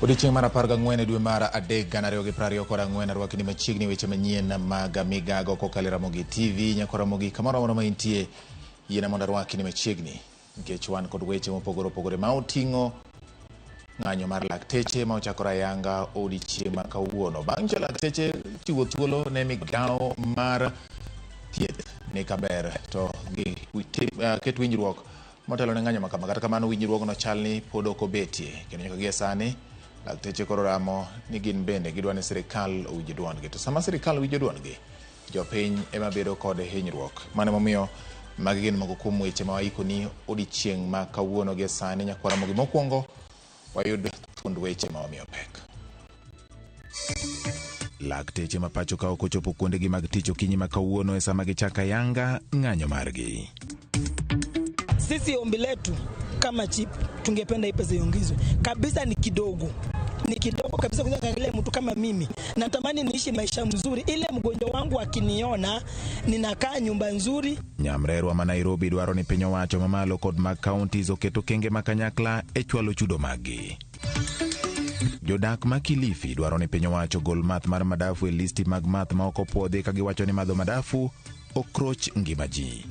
Odiochieng' mar 14 dwe mar adek 2024 rwakni machiegni weche manyien mag migago kokalo Ramogi TV nyako Ramogi kamoro amora ma intie yiena mondo rwakni machiegni nikech wan kod weche mopogore opogore ma oting'o ng'anyo mar lakteche ma ochakore ayanga odiochieng' ma kawuono. Bang' jo lakteche chiwo thuolo ne migawo mar thieth ni kaber to ket winjruok motelo ne ng'anyo ma kama. Kata kamano winjruogno chalni pod ok obetie kendo nyaka gie sani lakteche koro ramo ni gin bende gidwa ni sirikal owinj duondgi. To sama sirikal winjo duondgi, jopiny ema bedo kod hinyruok. Mano emomiyo magi gin moko kuom weche ma waikoni odiochieng' ma kawuono gie sani. Nyaka Ramogi mokwongo wayud thuond weche ma wamiyo pek. Lakteche ma pacho ka ok ochopo kuondegi mag tich okinyi ma kawuono e sama gichaka yanga ng'anyo margi. Sisi ombi letu kama chip tungependa hii pesa iongezwe kabisa, ni kidogo kabisa. Kuangalia mtu kama mimi natamani niishi maisha mzuri, ile mgonjwa wangu akiniona ninakaa nyumba nzuri. Nyamrerwa ma Nairobi dwaro ni piny owacho mamalo kod mag counties oketo kenge makanyakla e chwalo chudo magi. Jodak ma Kilifi dwaro ni piny owacho gol math mar madafu e listi mag math ma ok opuodhi ka giwacho ni madho madafu okroch ngima ji.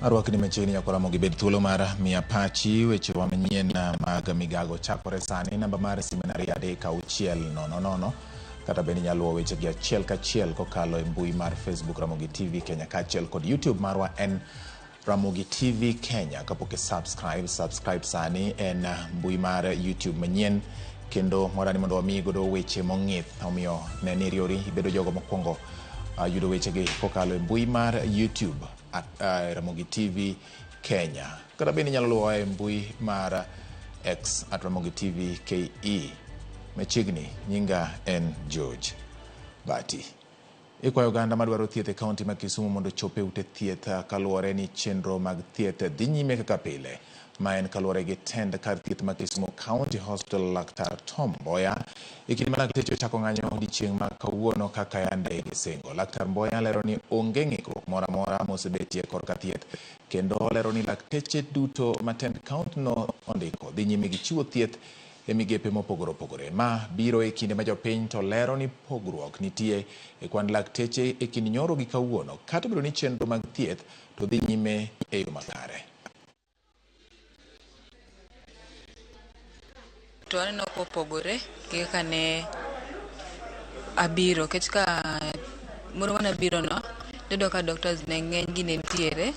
Arwakni machiegni nyako Ramogi bed thuolo mar miya pachi weche manyien mag migago chakore sani. Namba mar simenari 3600 kata bende nyalo weche gi achiel kachiel kokalo e mbui mar Facebook Ramogi TV Kenya kachiel kod YouTube marwa en Ramogi TV Kenya. Kapok subscribe sani en mbui mar YouTube manyien kendo morani mondo wami godo weche mong'ith. Omiyo ne ni riori ibedo jogo mokwongo yudo weche gi kokalo e mbui mar YouTube Ramogi TV Kenya. Kata bende nyalo luwo e mbui mar X @Ramogi TV KE. Machiegni nyinga en George Bati. Ikwayo oganda madwaro thieth e kaunti ma Kisumu mondo chope ute thieth kaluwore ni chenro mag thieth dhi nyime kaka pile. Ma en kaluwore gi tend kar thieth ma Kisumu County Hospital Laktar Tom Mboya ikini ma lakteche ochako ng'anyo odiochieng' ma kawuono kaka yande gisingo. Laktar Mboya lero ni onge ng'ikruok moro amora mosebetie korka thieth kendo lero ni lakteche duto ma tend kaunti no ondiko dhi nyime gi chiwo thieth e migepe mopogore opogore. Ma biro e kinde ma jopiny to lero ni pogruok nitie e kwan lakteche e kind nyoro gi kawuono kata bedo ni chenro mag thieth to dhi nyime e yo makare. To aneno kopogore kaka ne abiro kech ka moro mana biro no dedo ka doctors ne ng'eny gi ne ntiere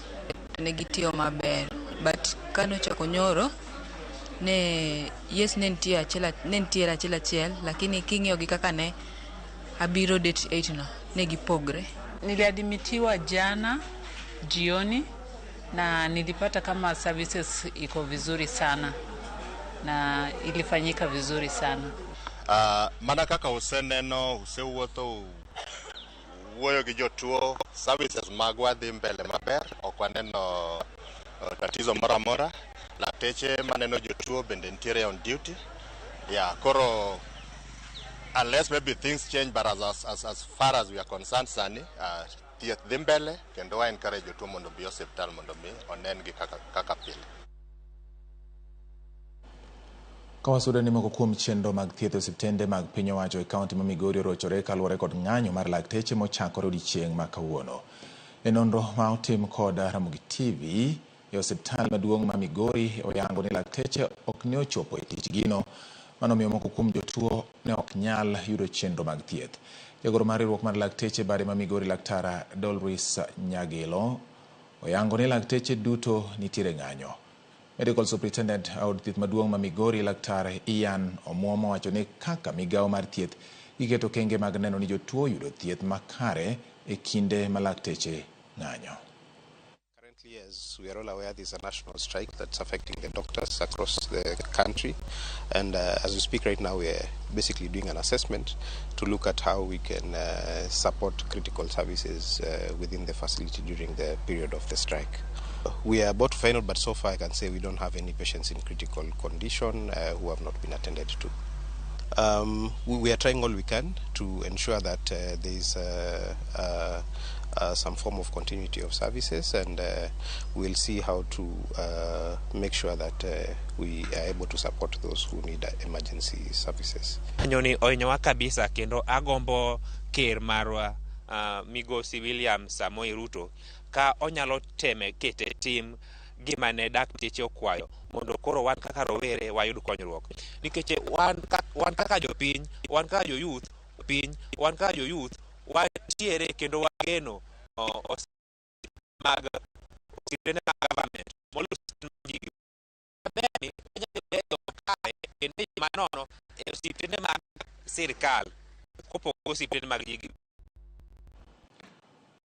to ne gitiyo maber, but kano chako nyoro ne yes ne ntiere achiel lakini king'iyo gi kaka ne abiro date 8 no ne gipogre. Niliadimitiwa jana jioni na nilipata kama services iko vizuri sana na ilifanyika vizuri sana. Mana kaka useneno usewuotho wuoyo gi jotuo, services magwa dhi mbele maber, ok waneno tatizo moro amora. Lakteche maneno jotuo bende ntiere on duty. Koro unless maybe things change, but as far as we are concerned sani thieth dhi mbele kendo wa encourage jotuo mondo bi hospital mondo mi onen gi kaka pile. Kawasudo ni moko kuom chenro mag thieth osiptende mag piny owacho e kaunti ma Migori orochore kaluwore kod ng'anyo mar lakteche mochakore odiochieng' ma kawuono. E nonro ma otim kod Ramogi TV e osiptal maduong' ma Migori oyango ni lakteche ok ne ochopo e tich gino. Mano miyo moko kuom jotuo ne ok nyal yudo chenro mag thieth. Jagoro mar riwruok mar lakteche bade ma Migori Laktar Dolris Nyagilo oyango ni lakteche duto nitiere ng'anyo. Medical Superintendent od thieth maduong' ma Migori Laktar Ian Omuomo wacho ni kaka migawo mar thieth iketo kenge mag neno ni jotuo yudo thieth makare e kinde ma lakteche ng'anyo. Currently, as we are all aware, there is a national strike that's affecting the doctors across the country, and as we speak right now, we are basically doing an assessment to look at how we can support critical services within the facility during the period of the strike. We are about to final, but so far I can say we don't have any patients in critical condition who have not been attended to. we are trying all we can to ensure that there is some form of continuity of services, and we'll see how to make sure that we are able to support those who need emergency services. Nyoni oinyowa kabisa kendo agombo ker marwa Migosi William Samoei Ruto ka onyalo teme kete tim gimane dakteche okwayo mondo koro wan kaka rowere wayud konyruok nikech wan kaka jopiny, wan kaka jo-youth piny, wan kaka jo-youth wantiere kendo wageno mag osiptende mag government molusi kendo manono osiptende mag sirikal kopogore osiptende mag jigi.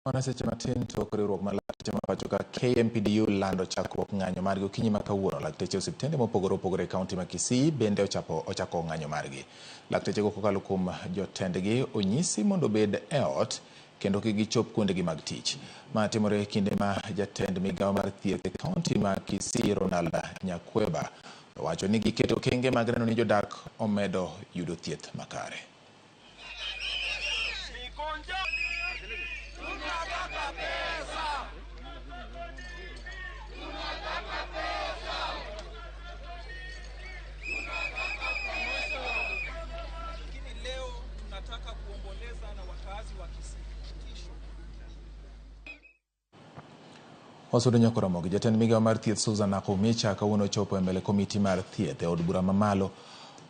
Mana seche matin tok riwruok mar lakteche ma pacho ka KMPDU lando chakruok ng'anyo margi okinyi ma kawuono. Lakteche osiptende mopogore opogore e kaunti ma Kisii bende ochako ng'anyo margi. Lakteche go kokalo kuom jotendgi onyisi mondo bed e ot kendo kik gichop kuondegi mag tich. Ma timore e kinde ma jatend migawo mar thieth e kaunti ma Kisii Ronald Nyakweba wacho ni giketo okenge mag neno ni jodak omedo yudo thieth makare. Wasudo nyako Ramogi, jatend migawo mar thieth Susan Nakumicha kawuono chopo e mbele komiti mar thieth e od bura mamalo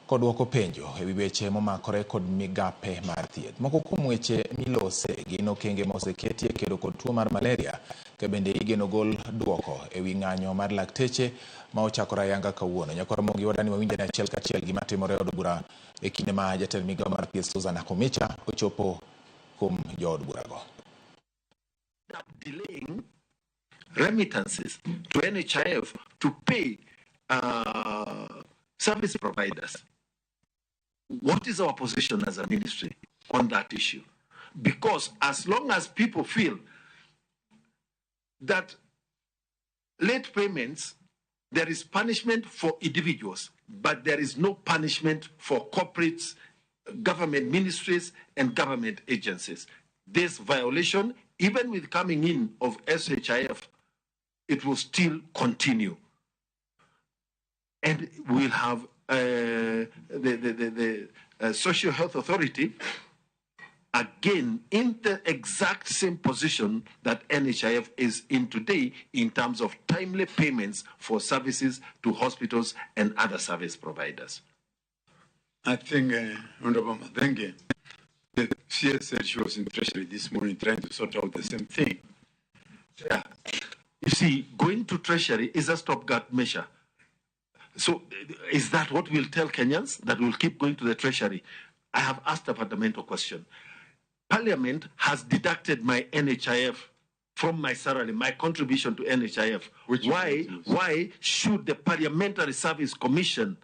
kod duoko penjo e wi weche momakore kod migape mar thieth. Moko kuom weche milose gin okenge moseketi e kedo kod tuo mar malaria ke bende igeno gol duoko e wi ng'anyo mar lakteche ma ochakore ayanga kawuono. Nyako Ramogi wadani wawinje ne achiel kachiel gima timore e od bura e kinde ma jatend migawo mar thieth Susan Nakumicha ochopo kuom jood bura go. Remittances to NHIF to pay service providers. What is our position as a ministry on that issue? Because as long as people feel that late payments, there is punishment for individuals, but there is no punishment for corporates, government ministries, and government agencies. This violation, even with coming in of SHIF, it will still continue. And we'll have the Social Health Authority again in the exact same position that NHIF is in today in terms of timely payments for services to hospitals and other service providers. I think Honorable Madenge, the CS said she was in Treasury this morning trying to sort out the same thing. Yeah. You see, going to Treasury is a stopgap measure. So is that what we'll tell Kenyans, that we'll keep going to the Treasury? I have asked a fundamental question. Parliament has deducted my NHIF from my salary, my contribution to NHIF. Why should the Parliamentary Service Commission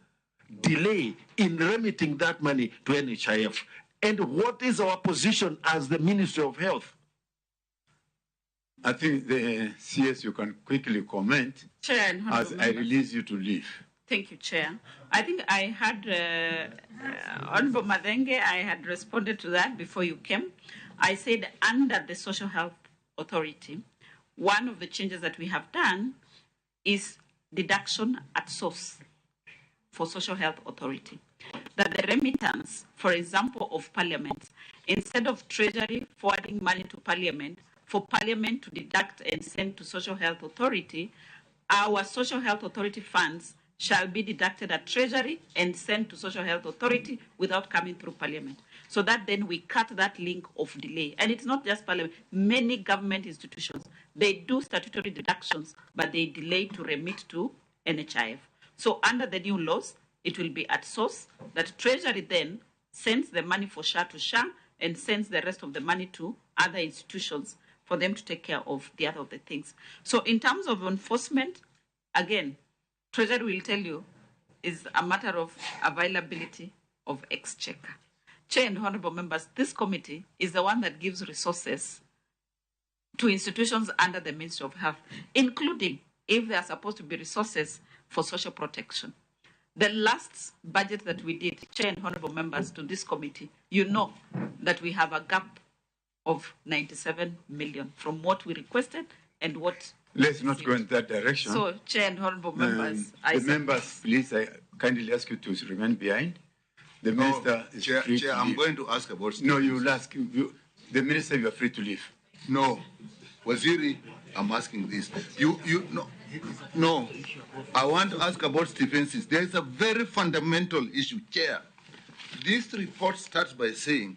delay in remitting that money to NHIF? And what is our position as the Ministry of Health? I think the CS, you can quickly comment. Chair, and as I release you to leave. Thank you, Chair. I think I had, Honorable Madenge, I had responded to that before you came. I said under the Social Health Authority, one of the changes that we have done is deduction at source for Social Health Authority. That the remittance, for example, of Parliament, instead of Treasury forwarding money to Parliament, for Parliament to deduct and send to Social Health Authority, our Social Health Authority funds shall be deducted at Treasury and sent to Social Health Authority without coming through Parliament. So that then we cut that link of delay. And it's not just Parliament. Many government institutions, they do statutory deductions, but they delay to remit to NHIF. So under the new laws, it will be at source that Treasury then sends the money for SHA to SHA and sends the rest of the money to other institutions for them to take care of the other of the things. So in terms of enforcement, again, Treasury will tell you is a matter of availability of exchequer. Chair and honorable members, this committee is the one that gives resources to institutions under the Ministry of Health, including if they are supposed to be resources for social protection. The last budget that we did, Chair and honorable members to this committee, you know that we have a gap of 97 million from what we requested and what. Let's not go in that direction. So, Chair and honorable members, members, please, I kindly ask you to remain behind. The minister is Chair, free Chair, to I'm leave. going to ask about. No, you will ask. The minister, you are free to leave. No, Waziri, I'm asking this. No. I want to ask about Stephensis. There is a very fundamental issue, Chair. This report starts by saying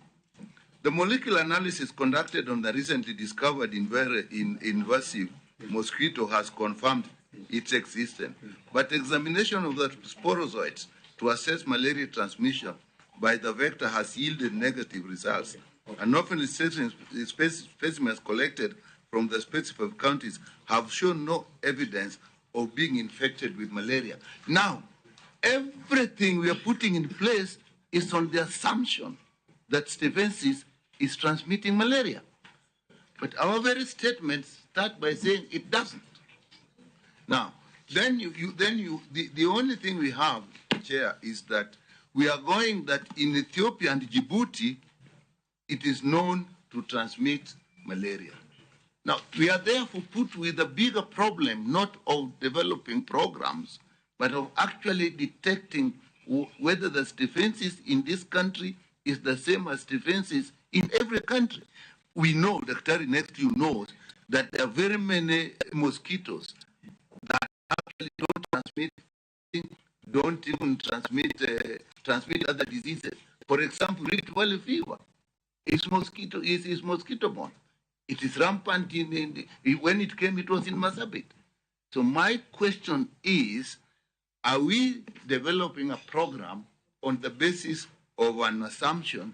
the molecular analysis conducted on the recently discovered invasive mosquito has confirmed its existence, but examination of the sporozoites to assess malaria transmission by the vector has yielded negative results. And often specimens collected from the specific counties have shown no evidence of being infected with malaria. Now, everything we are putting in place is on the assumption that Stephensis is transmitting malaria. But our very statements start by saying it doesn't. Now, the only thing we have, Chair, is that we are going that in Ethiopia and Djibouti, it is known to transmit malaria. Now, we are therefore put with a bigger problem, not of developing programs, but of actually detecting whether the Stephensis in this country is the same as Stephensis in every country. We know, Dr. next to you knows, that there are very many mosquitoes that actually don't even transmit other diseases. For example, Rift Valley fever is mosquito-borne. It is rampant when it came, it was in Marsabit. So my question is, are we developing a program on the basis of an assumption,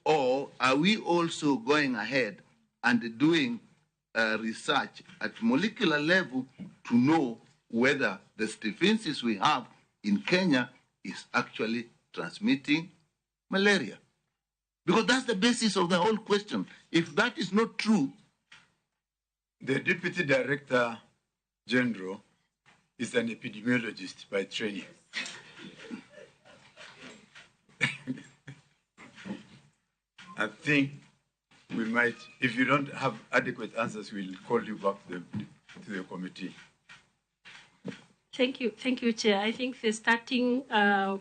or are we also going ahead and doing research at molecular level to know whether the Stephensis we have in Kenya is actually transmitting malaria? Because that's the basis of the whole question. If that is not true, the Deputy Director General is an epidemiologist by training. I think we might, if you don't have adequate answers, we'll call you back to the committee. Thank you, Chair. I think the starting,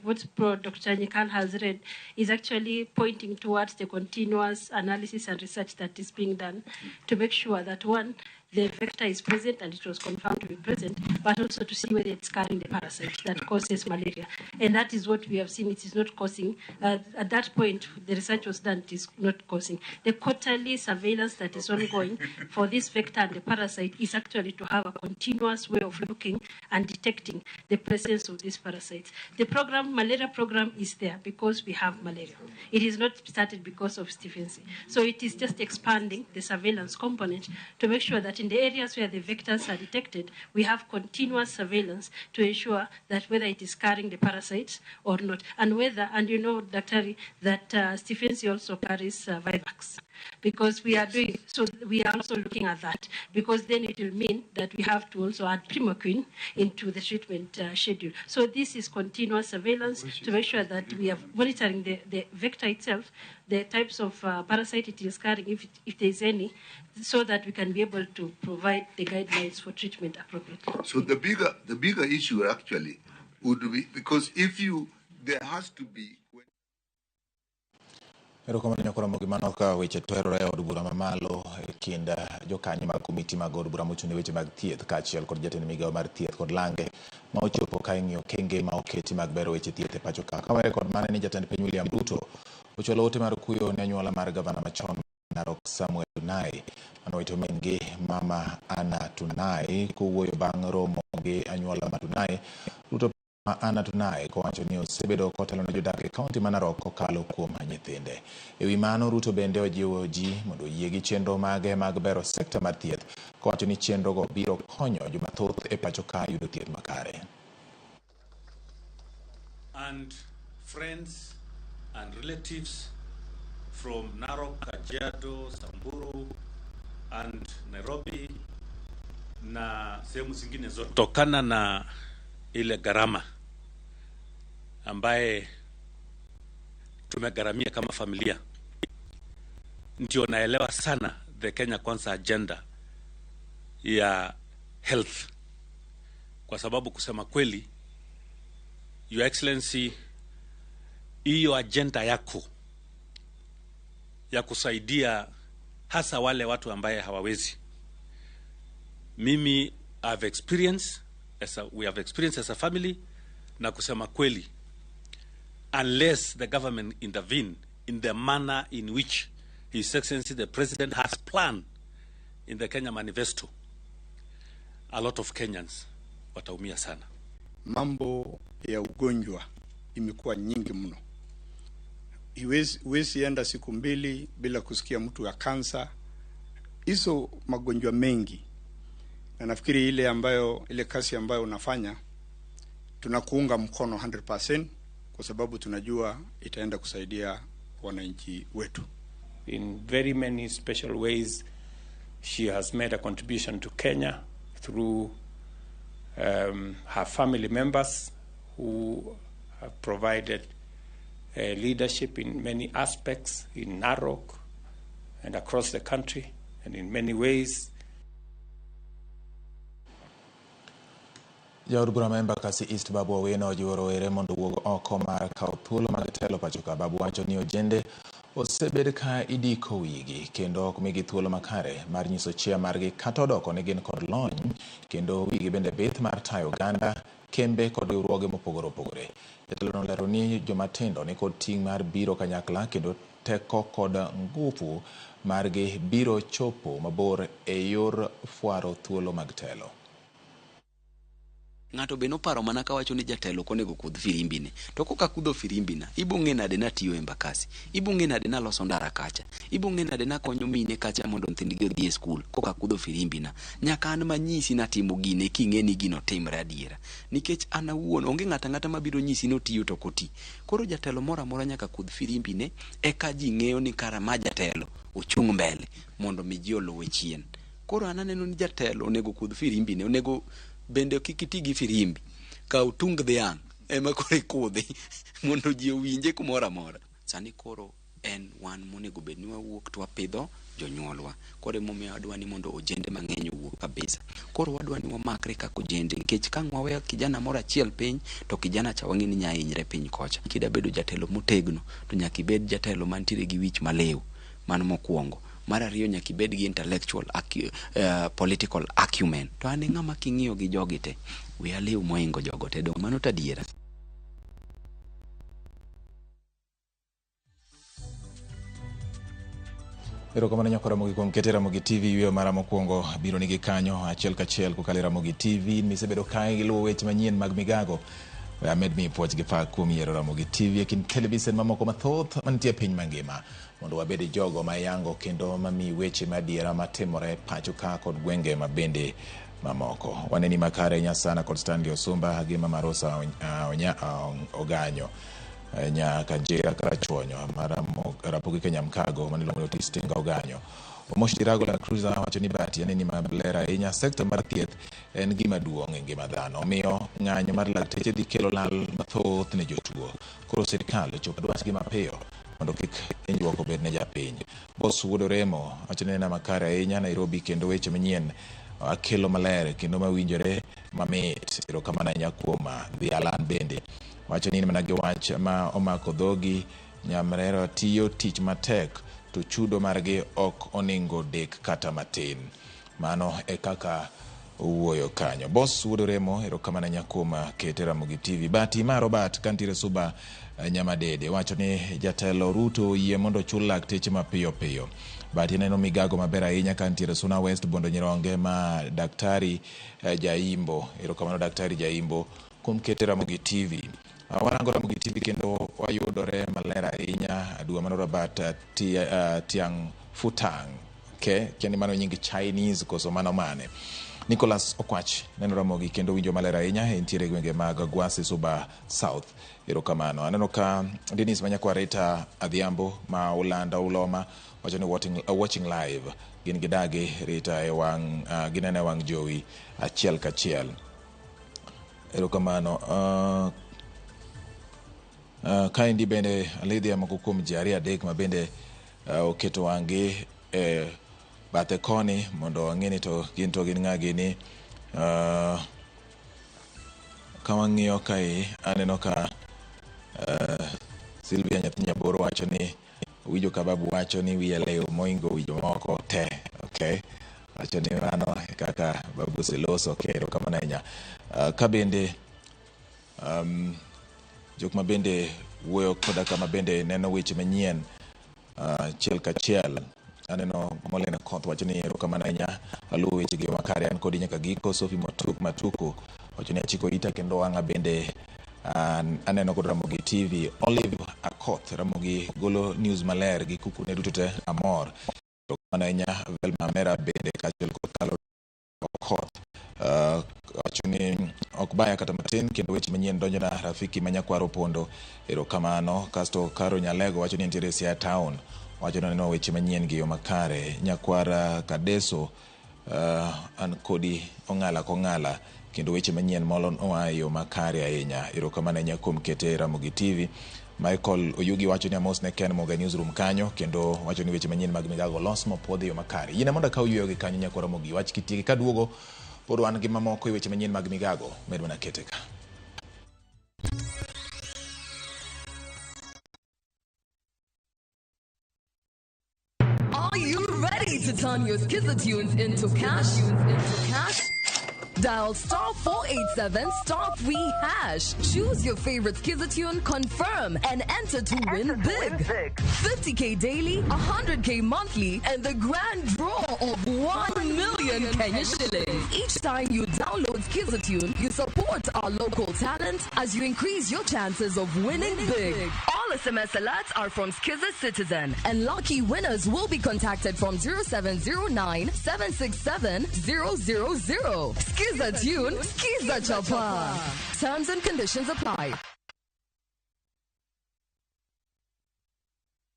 what Dr. Nyikal has read is actually pointing towards the continuous analysis and research that is being done to make sure that, one, the vector is present and it was confirmed to be present, but also to see whether it's carrying the parasite that causes malaria. And that is what we have seen. It is not causing. At that point, the research was done, it is not causing. The quarterly surveillance that is ongoing for this vector and the parasite is actually to have a continuous way of looking and detecting the presence of these parasites. The malaria program is there because we have malaria. It is not started because of Stephensis. So it is just expanding the surveillance component to make sure that in the areas where the vectors are detected, we have continuous surveillance to ensure that whether it is carrying the parasites or not, and whether, and you know, Dr. that Stephensis also carries Vivax, because we are doing, so we are also looking at that, because then it will mean that we have to also add Primaquine into the treatment schedule. So this is continuous surveillance to make sure that we are monitoring the vector itself, the types of parasite it is carrying, if there is any, so that we can be able to provide the guidelines for treatment appropriately. So the bigger issue actually would be, because there has to be. Erokamano nyakora mogi manoka weche twerore e od bura mamalo e kind jokanyo mag komiti mag od bura mochung' ne weche mag thieth kaachiel kod jatend migawo mar thieth kod lange ma ochopo ka ing'iyo kenge ma oketi mag bero weche thieth e pacho ka. Kawere kod mane ni jatend piny William Ruto ochwalo ote mar kuyo ne anyuola mar gavana machon Narok Samuel Tunai mano ito mingi Mama Anna Tunai kowuoyo bang' romo gi anyuola ma Tunai. Ruto Anna Tunai kowacho ni osebedo kotelo ne jodak e kaunti ma Narok kokalo kuom nyithinde. E wi mano, Ruto bende ojiwo ji mondo oyie gi chenro mage mag bero sekta mar thieth, kowacho ni chenrogo biro konyo joma thoth e pacho ka yudo thieth makare. And friends and relatives from Narok, Kajiado, Samburu and Nairobi na sehemu zingine zote, tokana na ile gharama ambaye tumegharamia kama familia, ndio naelewa sana the Kenya Kwanza agenda ya health, kwa sababu kusema kweli, Your Excellency, hiyo agenda yako ya kusaidia hasa wale watu ambaye hawawezi, mimi we have experienced as a family, na kusema kweli, unless the government intervene in the manner in which His Excellency the President has planned in the Kenya Manifesto, a lot of Kenyans wataumia sana. Mambo ya ugonjwa imekuwa nyingi mno. Huwezi enda siku mbili bila kusikia mtu ya kansa. Hizo magonjwa mengi. Na nafikiri ile kazi ambayo unafanya, tunakuunga mkono 100% kwa sababu tunajua itaenda kusaidia wananchi wetu. In very many special ways, she has made a contribution to Kenya through her family members who have provided leadership in many aspects in Narok and across the country, and in many ways. Jaod bura member kasi East Babu Owino jiworo ere mondo wuog oko mar kawo thuolo mag telo pachoka. Babu wacho ni ojende osebed ka idiko wigi kendo ok migi thuolo makare mar nyiso chia margi kata odoko ne gin kod lony kendo wigi bende bith mar tayo Uganda, kembe kod riwruoge mopogore opogore. Jatelo no lero ni jomatindo ni kod ting' mar biro kanyakla kendo teko kod nguvu margi biro chopo mabor e yor fuaro thuolo mag telo. Ng'ato beno paro mana ka wacho ni jatelo konego kudh firimbine. To koka kudho firimbina, ibung'e nade na tiyo Embakasi, ibung'e nade na loso ndara kacha, ibung'e nade na konyo mine kacha mondo nyithindgi odhi e skul. Koka kudho firimbina, nyaka an manyisi na timo gine king'e ni gino timre adiera. Nikech an awuon onge ng'ata mabiro nyisi no tiyo to koti. Koro jatelo mora mora nyaka kudh firimbine, eka ji ng'eyo ni kara ma jatelo ochung' mbele mondo mi ji oluwe chien. Koro an aneno ni jatelo onego kudh firimbine, onego bende kikiti gi firimbi ka utung dhiang' ema kore kudhi mondo ji owinje kumora mora. Sani koro en wan monego bed ni wawuok to wapidho jonyuolwa. Koro emomiyo adwani mondo ojende mang'eny owuok kabisa. Koro wadwani wamakre kaka ojende, nikech ka ng'wawe kijana moro achiel piny to kijana cha wang'e ni nya hinyre piny kocha. Kida bedo jatelo motegno to nyaka ibed jatelo mantiere gi wich malew, mano mokwongo. Mar ariyo nyaka ibed gi intellectual political acumen. To an ng'ama king'iyo gi jogi te, we aliw moingo jogo te, dong mano tadiera. Erokamano nyako Ramogi kuom kete Ramogi TV yweyo mara mokwongo biro nigi kanyo achiel kachiel kokalo Ramogi TV. Misebedo kae gi luwo weche manyien mag migago. Amed mi puoch gi pak kuom yiero Ramogi TV e kind televisen mamoko mathoth mantie piny mangima mondo wabedi jogo mayango kendo mami weche madiera matimore pacho ka kod gwenge mabende mamoko. Waneni makare nyasana kod Stanley Osumba gi Mama Rosa Oganyo nyaka Njera Karachuonyo Rapogi Kenya Mkago manilo moyo Tistinga Oganyo. Omosh Dirago la Cruiser wacho ni bati aneni mablera inya sekta mar thieth en gima duong' e ngima dhano. Omiyo ng'anyo mar lakteche dhi kelo lal mathoth ne jotuo. Koro sirkal chopo dwachgi mapiyo mondo kik hinyruok obed ne japiny. Boss Wuodo Remo wacho ni makare ahinya Nairobi kendo weche manyien akelo maler kendo mawinjore mamit. Erokamano ahinya kuom dhi Alan bende wacho ni mana gi wach ma omako dhogi nyamrero tiyo tich matek to chudo margi ok oningo dek kata matin. Mano e kaka uwoyo kanyo. Boss Wuodo Remo erokamano ahinya kuom kete Ramogi TV. Bati ma Robert kantire Suba Nyamadede wacho ni jatelo Ruto yie mondo chul lakteche mapiyo piyo. Bati neno migago maber ahinya kantiere Suna West Bondo Nyironge ma Daktari Jaimbo. Erokamano Daktari Jaimbo kuom kete Ramogi TV. Warango Ramogi TV kendo wayudore maler ahinya adwa mano Robert Tiang Futang. Okay, kiani mano nyingi Chinese koso mano mane. Nicholas Okwach neno Ramogi kendo winjo maler ahinya entiere gwenge mag Gwasi Suba South. Erokamano. Aneno ka Dennis Manyakwa Rita Adhiambo ma Ulanda Uloma wacho ni watching live gin gidagi Rita e wang ginene wang jowi achiel kachiel. Erokamano. kaendi bende alidhi moko kuom ji ariyo adek ma bende oketo wang'gi bathe koni mondo ang'eni to gin ng'a gini. Ka wang'iyo kae aneno ka Silvia nyathi Nyaboro wacho ni winjo ka babu wacho ni wiye leo moingo winjo moko te. Okay, wacho ni mano kaka babu seloso kero kama nanya. Ka bende jok ma bende wuoyo koda kama bende neno weche manyien chiel ka chiel. Aneno Molena Koth wacho ni ero kama nanya aluwo weche gi makare an kodi nyaka giko. Sophie Matuko wacho ni achiko ita kendo wang'a bende aneno kod Ramogi TV. Olive Akoth Ramogi golo news maler gi kuku ne duto te amor. To kama nanya Velma Mera bende kachiel kod Kalo Akoth wacho ni ok baya kata matin kendo weche manyien donjo na rafiki manyakwaro pondo ero kamano. Kasto Karo Nyalego wacho ni nitiere Siaya Town wacho ni neno weche manyien gi yo makare. Nyakwara Kadeso an kodi ong'ala kong'ala kendo weche manyien molon oa yo makare ahinya. Ero kamano nyakom kete Ramogi TV. Michael Oyugi wacho ni amos ne Ken Moga newsroom kanyo kendo wacho ni weche manyien mag migago los mopodhi yo makare. Yine mondo ka uyuyo gi kanyo nyakwara Ramogi wach kitigi kaduogo pod wan gi mamoko weche manyien mag migago med mana kete ka. Are you ready to turn your Skizza-tunes into cash? Dial *487*3#. Choose your favorite Skizza-tune, confirm, and enter to win big. 50K daily, 100K monthly, and the grand draw of 1 million Kenya shillings. Each time you download Skizza-tune, you support our local talent as you increase your chances of winning big. All SMS alerts are from Skizza Citizen, and lucky winners will be contacted from 0709 767 000. Skizza Tune, Skizza Chapa. Terms and conditions apply.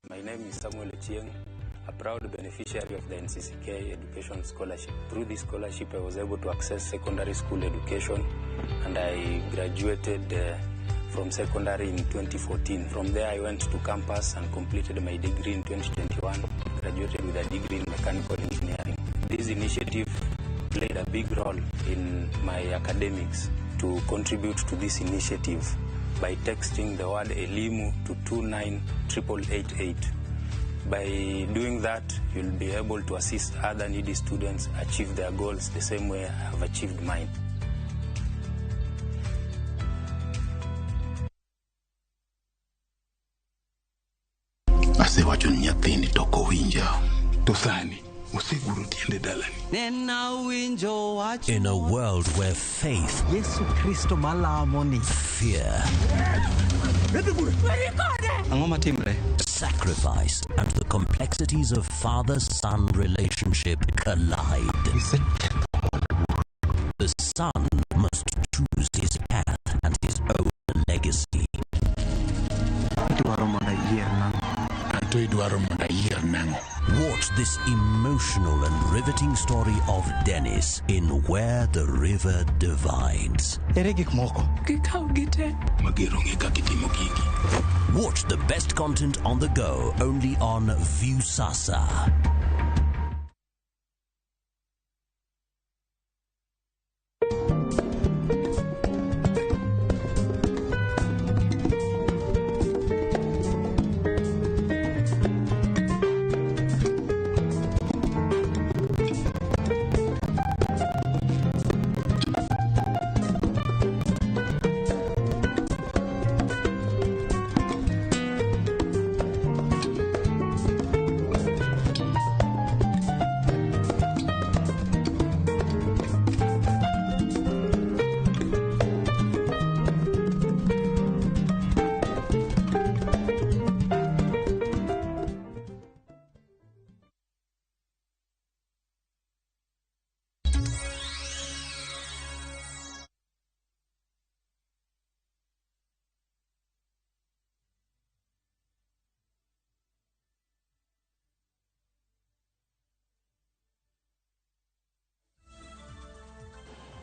My name is Samuel Ochieng, a proud beneficiary of the NCCK Education Scholarship. Through this scholarship, I was able to access secondary school education, and I graduated from secondary in 2014. From there, I went to campus and completed my degree in 2021, graduated with a degree in mechanical engineering. This initiative played a big role in my academics. To contribute to this initiative by texting the word Elimu to 29888. By doing that, you'll be able to assist other needy students achieve their goals the same way I have achieved mine. Asewacho ni nyathini toko winja to sani oseguro tiende dalani. In a world where faith, fear, sacrifice, and the complexities of father-son relationship collide, the son must choose his path and his own legacy. Watch this emotional and riveting story of Dennis in Where the River Divides. Watch the best content on the go only on Viusasa.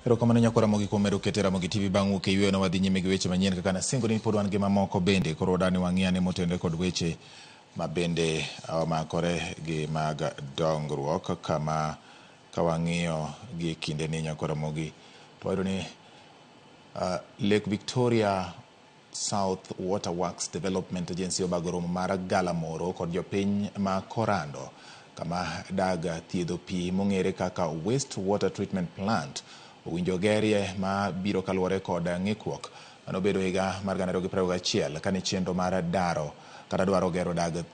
Erokamano nyakora Ramogi kuom medo keto Ramogi TV bang' wuok e yweyo wadhi nyime gi weche manyien kaka nasingo ni pod wan gi mamoko bende koro dani wang'iane motenore kod weche ma bende omakore gi mag dongruok kama kawang'iyo gi kinde ni nyakora Ramogi to wayudo ni Lake Victoria South Water Works Development Agency obago romo mar galamoro kod jopiny ma Korando kama dag thiedho pi mong'ere kaka Waste Water Treatment Plant owinjo gerie ma biro kaluwore kod ng'ikruok manobedo higa mar 2021 kane chenro mar daro kata dwaro gero dag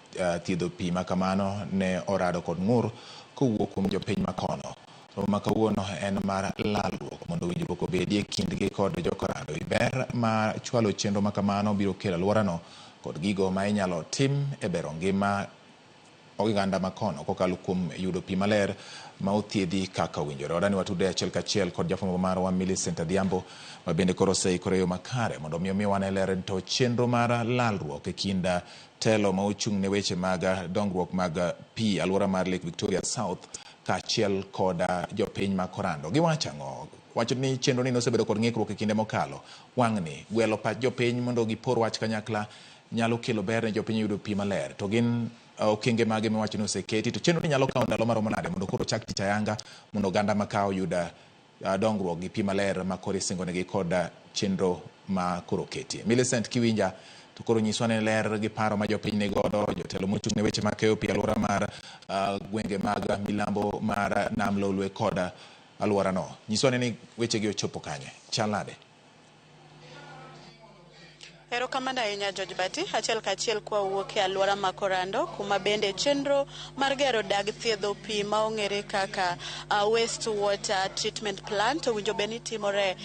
thiedho pi ma kamano ne orado kod ng'ur kowuok kuom jopiny ma kono. Romo ma kawuono en mar lalruok mondo winjruok obedie kindgi kod jokorando ber ma chwalo chenro ma kamano biro kelo alworano kod gigo ma inyalo tim e bero ngima oganda makono kokalo kuom yudo pi maler ma othiedhi kaka winjore. Odani watude achiel kachiel kod jafwambo marwa Millicent Adhiambo ma bende koro oseikore yo makare mondo miyo wane ler to chenro mar lalruok e kinda telo ma ochung' ne weche mag dongruok mag pi alwora mar Lake Victoria South kaachiel kod jopiny ma Korando. Giwacho ang'o? Wacho ni chenro ni nosebedo kod ng'ikruok e kinde mokalo. Wang'ni gwelo pach jopiny mondo gipor wach kanyakla nyalo kelo ber ne jopiny yudo pi maler. To gin okenge mage miwacho ni oseketi to chenro ni nyalo kawo ndalo maromo nade mondo koro chak tich ayanga mondo oganda makawo yuda dongruok gi pi maler ma koro isingonegi kod chenro ma koro keti. Millicent kiwinja to koro nyiswa ne ler gi paro ma jopiny ne godo jotelo mochung' ne weche makeyo pi alwora mar gwenge mag milambo mar nam lolwe kod alworano. Nyiswa ne ni weche gi ochopo kanye. Chal nade? Erokamano ahinya George Bati, achiel kachiel kwa wuok e alwora ma Korando kuma bende chenro mar gero dag thiedho pi ma ong'ere kaka Waste Water Treatment Plant owinjo beni timore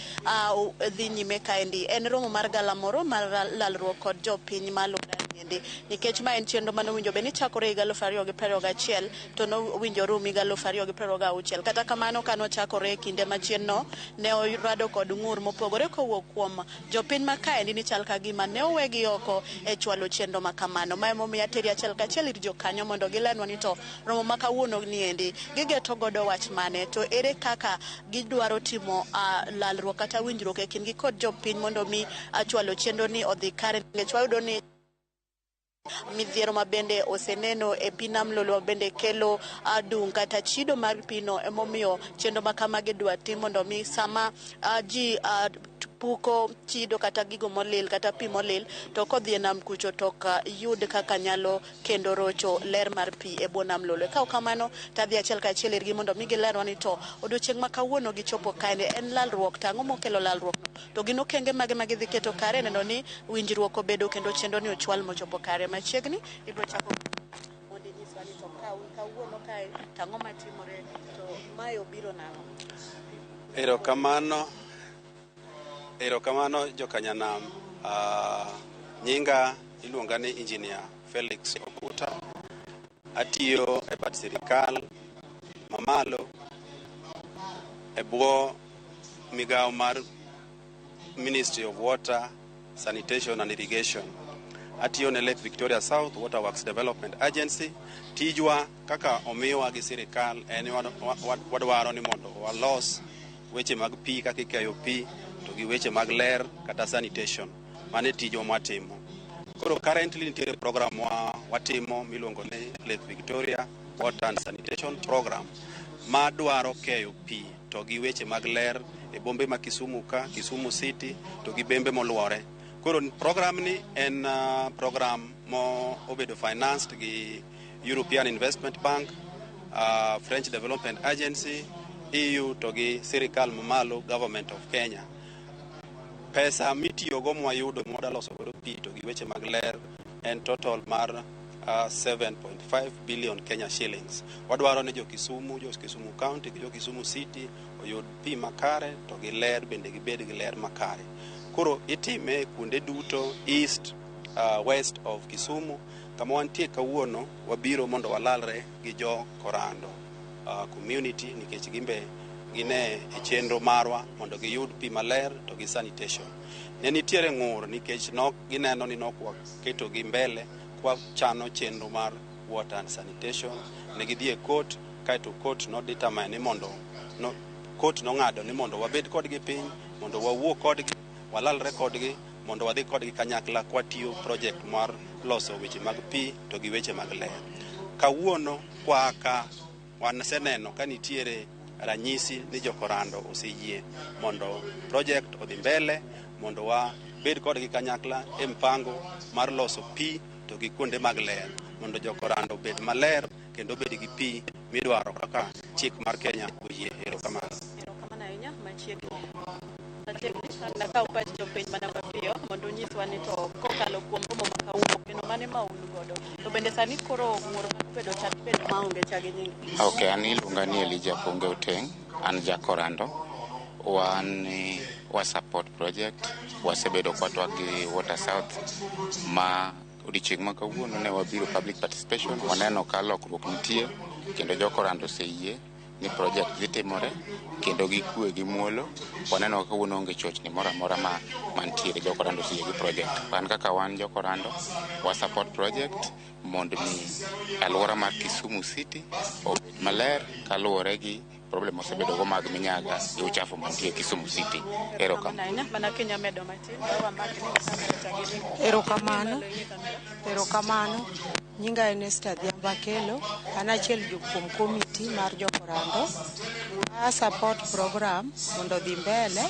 dhi nyime kaendi. En romo mar galamoro mar lalruok kod jopiny malura niendi nikech ma en chenro mano winjo beni chakore higa 2021 to no winjo rum higa 2026. Kata kamano kano chakore kinde machien no ne orado kod ng'ur mopogore kowuok kuom jopiny ma kaendi ni chal ka gima ne owegi oko e chwalo chenro makamano. Ma emomiyo ateri achiel kachiel ir jokanyo mondo gilenwa ni to romo ma kawuono niendi gigeto godo wach mane to ere kaka gidwaro timo lalruok kata winjruok e kindgi kod jopiny mondo mi chwalo chenro ni odhi kare nikech wayudo ni midhiero ma bende oseneno e pinam lolo bende kelo dung kata chido mar pino emomiyo chenro makamage dwa tim mondo mi sama ji puko chido kata gigo molil kata pi molil to kodhi e nam kucho to yud kaka nyalo kendo rocho ler mar pi e bwo nam lolo. Ka kamano tadhi achiel kachiel irgi mondo mi gilerwa ni to odiochieng' ma kawuono gichopo kae en lalruok tang'o mokelo lalruok to gin okenge mage ma gidhi keto kare neno ni winjruok obedo kendo chenro ni ochwal mochopo kare machiegni ibro chako mondo nyiswa ni to kawuono kae tang'o matimore to mayo biro nang'o. Erokamano jokanyanam. Nyinga iluonga ni Engineer Felix Okuta. Atiyo e bad sirikal mamalo e bwo migawo mar Ministry of Water, Sanitation and Irrigation. Atiyo ne Lake Victoria South Water Works Development Agency. Tijwa kaka omiwa gi sirikal en wadwaro ni mondo walos weche mag pi kaka ikeyo pi to gi weche mag ler kata sanitation mane tijwa mwatimo. Koro currently nitiere program watimo miluongo ni Lake Victoria Water and Sanitation Program ma dwaro keyo pi to gi weche mag ler e bombe ma Kisumu City to gi bembe moluore. Koro program ni en program mo obedo financed gi European Investment Bank, French Development Agency, EU to gi sirikal mamalo Government of Kenya. Pesa mitiyogo mwayudo mwaloso godo pi to gi weche mag ler en total mar 7.5 billion Kenya shillings. Wadwaro ni jo Kisumu County jo Kisumu City oyud pi makare to gi ler bende gibed gi ler makare. Koro itime kuonde duto east, west of Kisumu. Kama wantie kawuono wabiro mondo walalre gi jo Korando community nikech gimbe gine e chenro marwa mondo giyud pi maler to gi sanitation. Ne nitiere ng'ur nikech gineno ni nokwa keto gi mbele kwa chano chenro mar water and sanitation. Ne gidhi e court kaeto court no determine mondo kot nong'ado ni mondo wabed kodgi piny, mondo wawuo kodgi, walalre kodgi, mondo wadhi kodgi kanyakla kwatiyo project mar loso weche mag pi to gi weche mag ler. Kawuono kwaka waseneno ka nitiere ranyisi ni jokorando oseyie mondo project odhi mbele, mondo wabed kodgi kanyakla e mpango mar loso pi to gi kuonde mag ler, mondo jokorando bed maler kendo bed gi pi midwaro kaka chik mar Kenya oyie. Erokamano. Erokamano ahinya machiegni. Nakao pach jopiny mana mapiyo mondo nyiswa ni to kokalo kuom romo ma kawuono kendo mane ma un godo. To bende sani koro ng'ur mar bedo chak bedo maonge chagi nying. Okay, an iluonga ni Elijah Ponge Oteng, an jakorando. Wa support project, wasebedo kwatwa gi Water South ma odiochieng' ma kawuono ne wabiro public participation, waneno ka lokruok nitie kendo jokorando oseyie ni project dhi timore kendo gi kwe gi muolo. Waneno kawuono onge chochni moro amora mantiere, jokorando oseyie gi project. Wan kaka wan jokorando wa support project mondo mi alwora mar Kisumu City obed maler kaluwore gi problem osebedo go mag minyaga gi uchafu mantie Kisumu City. Erokamano. Erokamano. Nyinga en Esther Dhiamba Kelo, an achiel kuom komiti mar jokorando. A support program mondo dhi mbele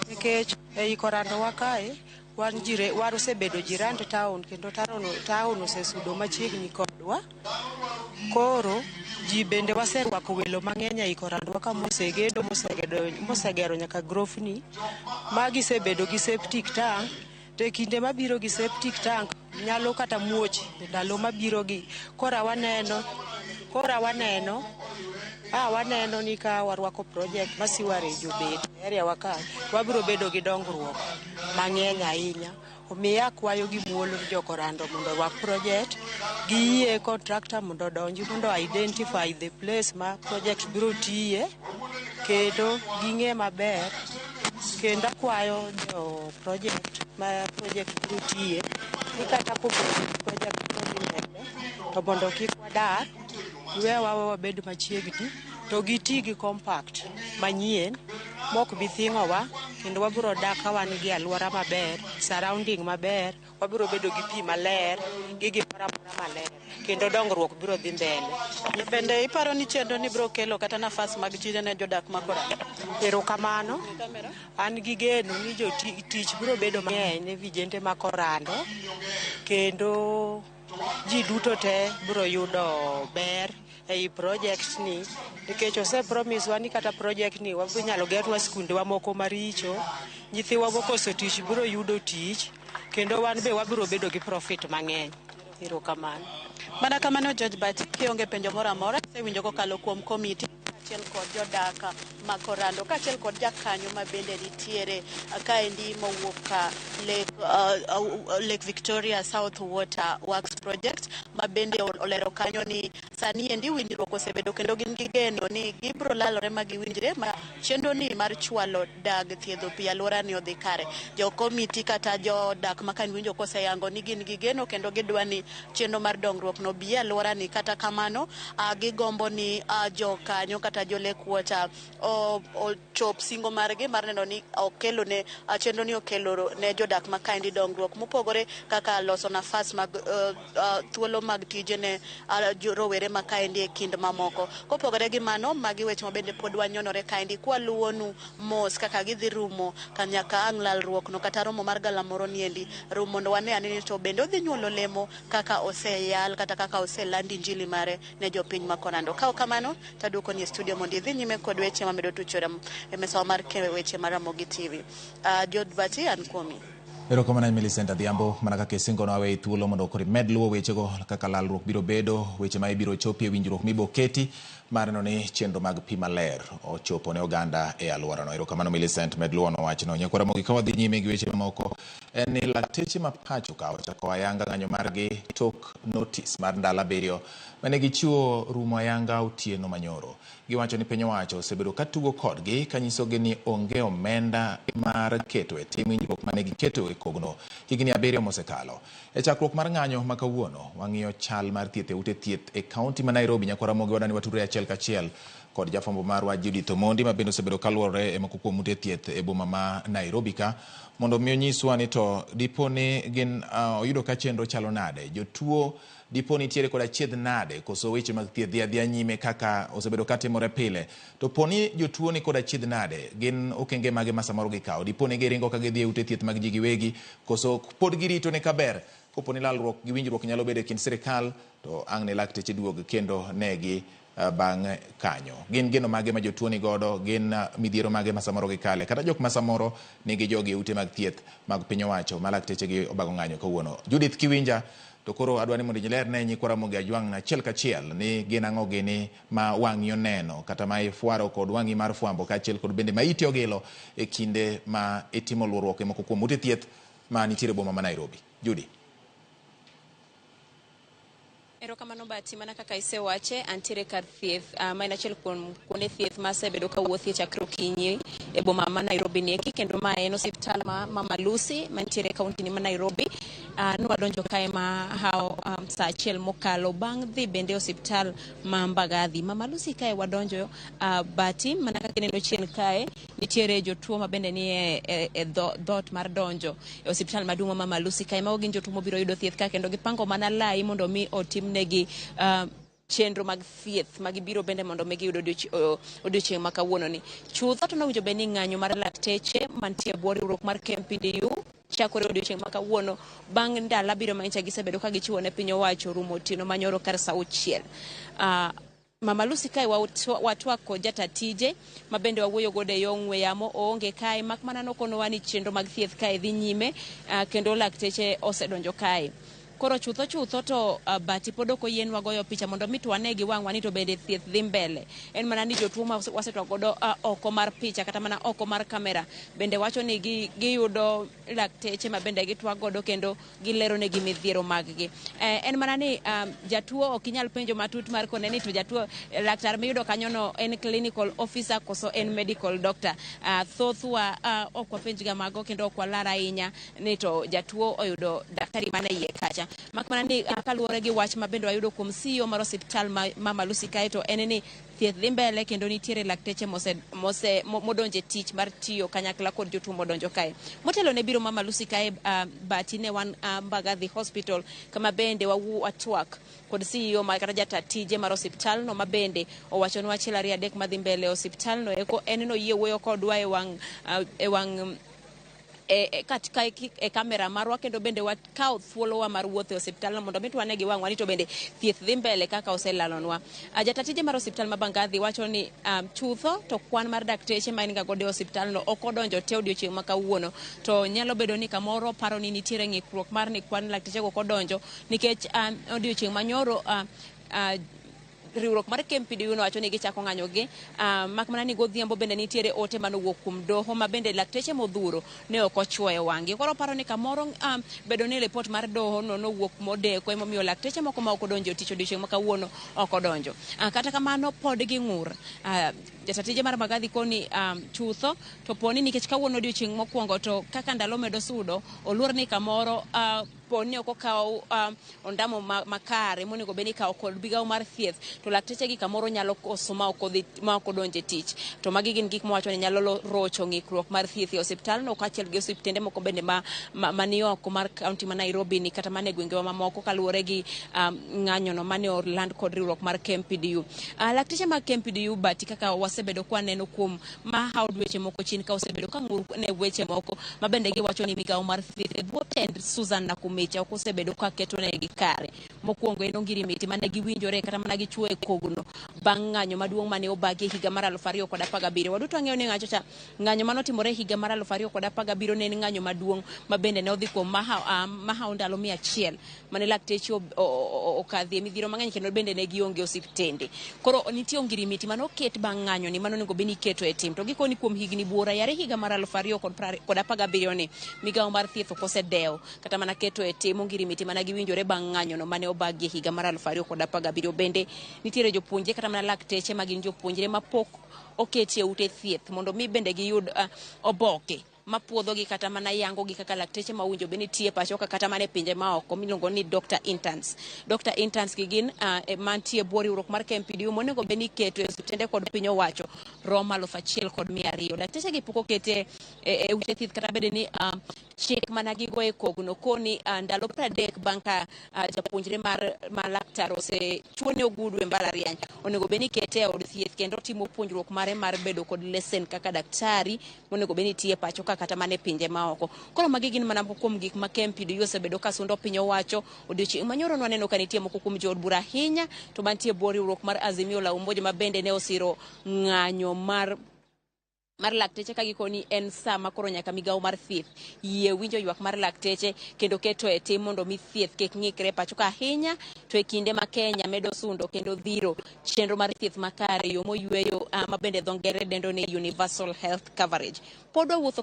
nikech ei korando wa kae wan osebedo jirand town kendo town osesudo machiegni kodwa. Koro ji bende waserwako welo mang'eny ei korandwa ka mosegero nyaka grofni magisebedo gi septic tank. Te kinde mabiro gi septic tank nyalo kata muoch ndalo mabiro gi kora waneno ni ka warwako project masiware jobet area waka wabiro bedo gi dongruok mang'eny ahinya. Omiya akwayo gi muolo jokorando mondo rwak project gi yie contractor mondo donji mondo identify the place ma project biro tiye kendo ging'e maber, kendo akwayo jo project ma project biro tiye ni kata kobedo project biro mbele to mondo kik wadar, wewa wabed machiegni to giti gi compact manyien mok bi thing'owa kendo wabiro dak ka wan gi alwora maber, surrounding maber, wabiro bedo gi pi maler gi gimoro amora maler kendo dongruok biro dhi mbele. Bende iparo ni chenro ni biro kelo kata nafas mag tije ne jodak ma korando? Erokamano. An gi geno ni tich biro bedo mang'eny ne vijende ma korando kendo ji duto te biro yudo ber ei project ni nikech promise wa ni kata project ni wanyalo gerwa skundewa moko maricho, nyithiwa mokoso tich biro yudo tich kendo wan be wabiro bedo gi profit mang'eny. Erokamano. Mana kamano George Bati, kionge penjo moro amora sewinjo kokalo kuom komiti achiel kod jodaka ma korando kaachiel kod jakanyo ma bende nitiere kaendi mowuok ka Lake Victoria South Water Works Project ma bende olero kanyo ni sani endi winjruok osebedo kendo gin gi geno ni gibro lalore ma giwinjre ma chenro ni mar chwalo dag thiedho pi alwora ni odhi kare. Jo komiti kata jodak ma kan winjo koseyango ni gin gi geno kendo gidwa ni chenro mar dongruok no bi alwora ni, kata kamano gigombo ni jokanyo kata jo Lake Water ochop singo margi mar neno ni okelo ne chenro ni okelo ne jodak ma kaendi dongruok mopogore kaka loso nafas mag thuolo mag tije ne rowere ma kaendi e kind mamoko. Kopogore gi mano, magi weche ma bende pod wanyonore kaendi kwaluonu mos kaka gidhi rumo kanyaka ang' lalruok no kata romo mar galamoro niendi rumo mondo wane anini to bende odhi nyuolo lemo kaka oseyal kata kaka oselandi injili mare ne jopiny ma korando. Ka kamano taduoko ni studio mondo idhi nyime kod weche ma medo tuchore e mesa mar weche mar Ramogi TV. George Bati an komi. Erokamano Millicent Adhiambo, mana kaka isingo nawe e thuolo mondo koro imed luwo wechego kaka lalruok biro bedo, weche ma ibiro chopie, winjruok mibo keti mar neno ni chenro mag pi maler ochopo ne oganda e alworano. Erokamano Millicent, med luwo no wachno. Nyakwa Ramogi ka wadhi nyime gi weche mamoko en ni lakteche ma pacho ka ochako ayanga ng'anyo margi tok notice mar ndalo 7 mane gichiwo rumo ayanga otieno manyoro. Giwacho ni piny owacho osebedo katugo kodgi kanyisogi ni onge omenda mar keto e tim winjruok mane giketo e kogno higni 7 mosekalo. E chakruok mar ng'anyo ma kawuono wang'iyo chal mar thieth e ute thieth e kaunti ma Nairobi. Nyakwa Ramogi wadani wature kachiel kachiel kod jafwambo marwa Judith Omondi ma bende osebedo kaluwore e moko kuom ute thieth e boma ma Nairobi ka mondo mi onyiswa ni to diponi gin oyudo ka chenro chalo nade, jotuo dipo nitiere kod achiedh nade koso weche mag thieth dhia nyime kaka osebedo katimore pile, to poni jotuo ni kod achiedh nade, gin okenge mage ma samoro gikawo, diponi giringo ka gidhi e ute thieth mag ji giwegi koso pod girito ne kaber koponi lalruok gi winjruok nyalo bedo e kind sirikal to ang' ne lakteche duog kendo negi bang' kanyo. Gin geno mage ma jotuo ni godo, gin midhiero mage ma samoro gikale, kata jok ma samoro nigi jogi e ute mag thieth mag piny owacho ma lakteche gi obago ng'anyo kawuono. Judith kiwinja, to koro adwani mondo iler ne nyikwa Ramogi ajwang' na achiel kachiel ni gin ang'o gini ma wang'i oneno kata ma ifuaro kod wang'i mar fwambo kachiel kod bende ma iti ogilo e kinde ma itimo luorruok e moko kuom ute thieth ma nitiere boma ma Nairobi. Judy. Erokamano Bati, mana kaka isewache antiere kar thieth ma en achiel kuom kuonde thieth ma asebedo ka wuothie chakre okinyi e boma ma Nairobi nieki, kendo ma en osiptal ma Mama Lucy mantiere kaunti ni ma Nairobi. Nwadonjo kae ma hao saa achiel mokalo bang' dhi bende osiptal ma Mbagathi. Mama Lucy kae wadonjo Bati, mana kaka ineno chien kae nitiere jotuo ma bende ni e dhot mar donjo e osiptal maduong' ma Mama Lucy kae, ma gin jotuo mobiro yudo thieth ka kendo gipango mana lai mondo mi otim negi chenro mag thieth magibiro bende mondo megi yudo odiochieng' ma kawuono ni. Chutho to nowinjo bed ni ng'anyo mar lakteche mantie e bwo riwruok mar KMPDU chakore odiochieng' ma kawuono bang' ndalo abiriyo ma nyicha gisebedo ka gichiwo ne piny owacho rumo otieno manyoro kar saa 6. Mama Lucy kae watwako jatatije ma bende wawuoyo godo e yo ong'we yamo, oonge kae mak mana nokonowa ni chenro mag thieth kae dhi nyime kendo lakteche osedonjo kae. Koro chutho to Bati pod ok oyienwa goyo picha mondo mi twane gi wang'wa ni to bende thieth dhi mbele. En mana ni jotuo ma wasetwak godo oko mar picha kata mana oko mar kamera bende wacho ni giyudo lakteche ma bende gitwak godo kendo gilero negi midhiero mag-gi. En mana ni jatuo ok inyal penjo matut mar kone ni to jatuo laktar miyudo kanyono en clinical officer koso en medical doctor. Thothwa ok wapenj ga mago kendo ok walar ahinya ni to jatuo oyudo daktari mane iye kacha. Mak mana ni kaluwore gi wach ma bende wayudo kuom CEO mar osiptal Mama Lucy kae to en ni thieth dhi mbele kendo nitiere lakteche modonje tich mar tiyo kanyakla kod jotuo modonjo kae. Motelo ne biro Mama Lucy kae Bati ne wan Mbagathi Hospital kama bende watwak kod CEO ma kata jatatije mar osiptal no ma bende owachonwa achiel ariyo adek madhi mbele osiptal no eko en no yie wuoyo kodwa e wang' katika kamera marwa kendo bende wakaw thuolowa mar wuotho e osiptal mondo mi twane gi wang'wa ni to bende thieth dhi mbele kaka oselalonwa. Jatatije mar osiptal ma Mbagathi wacho ni chutho to kwan mar dakteche ma en ga godo e osiptal no ok odonjo te odiochieng' ma kawuono, to nyalo bedo ni kamoro paro ni nitiere ng'ikruok mar ni kwan lakteche go odonjo nikech odiochieng' manyoro riwruok mar KMPDU no wacho ni gichako ng'anyo gi mak mana ni godhiambo bende nitiere ote manowuok kuom doho ma bende lakteche modhuro ne ok ochwoyo wang'gi. Koro paro ni kamoro bedo ni report mar doho no nowuok modeko emomiyo lakteche moko ma ok odonjo tich odiochieng' ma kawuono ok odonjo. Kata kamano pod ging'ur. Jatatije mar Mbagathi koni chutho to poni nikech kawuono odiochieng' mokwongo to kaka ndalo medo sudo oluor ni kamoro poni ok okaw ondamo makare monego beni kaw kod bigaw mar thieth to lakteche gi kamoro nyalo koso ma ok odonje tich. To magi gin gik mowacho ni nyalo rocho ng'ikruok mar thieth e osiptal no kaachiel gi osiptende moko bende mani oko mar kaunti ma Nairobi ni kata mane gwengewa mamoko kaluwore gi ng'anyo no mane Orland kod riwruok mar KMPDU. Lakteche mag KMPDU Bati kaka wasebedo kwa neno kuom ma haud weche moko chien ka osebedo ka ng'ur ne weche moko ma bende giwacho ni migaw mar thieth bwo tend Susan Nakumicha ok osebedo ka keto negi kare. Mokwongo en Ongirimiti mane giwinjore kata mana gichwo e kogno bang' ng'anyo maduong' mane obagi higa mar 2017. Waduto ang'eyo ni ng'anyo manotimore higa mar 2017 ne en ng'anyo maduong' ma bende ne odhi kuom mahao ndalo 100 mane lakteche okadhi midhiro mang'eny kendo bende ne gionge osiptende. Koro nitie Ongirimiti mano ket bang' ng'anyo ni mano nego beni keto e tim to gikoni kuom higni buora yare higa mar 2017 ni migaw mar thieth ok osedewo kata mana keto e tim Ongirimiti mana giwinjore bang' ng'anyo no mane obagi higa mar 2017. Bende nitiere jopuonjre kata mana lakteche magin jopuonjre mapok oketie ute thieth mondo mi bende giyud oboke mapuodho gi kata mana yango gi kaka lakteche mawinjo beni tie pacho kata mana pinje maoko miluongo ni Dr. Interns. Dr. Interns gi gin mantie boriwruok mar KMPDU monego beni keto e osiptende kod piny owacho Roma 1,200. Lakteche gi poko kete e ute thieth kata bede ni chik mana gigo e kogno koni ndalo 30 bang' ka japuonjre mar laktar osechuone ogudu e mbalariany onego beni kete e od thieth kendo timo puonjruok mare mar bedo kod lesen kaka daktari monego beni tie pacho kata mane pinje maoko. Koro magi gin mana kuom gik ma KMPDU osebedo ka sundo piny owacho. Odiochieng' manyoro waneno ka nitie moko kuom jood bura ahinya to mantie boriwruok mar Azimio la Umoja ma bende ne osiro ng'anyo mar lakteche ka gikoni en sama koro nyaka migao mar thieth yie winjo ywak mar lakteche kendo keto e tim mondo mi thieth kik ng'ikre pacho ka ahinya to e kinde ma Kenya medo sundo kendo dhiro chenro mar thieth makare yo moyweyo ma bende dho ngere dendo ni universal health coverage. Pod wawuotho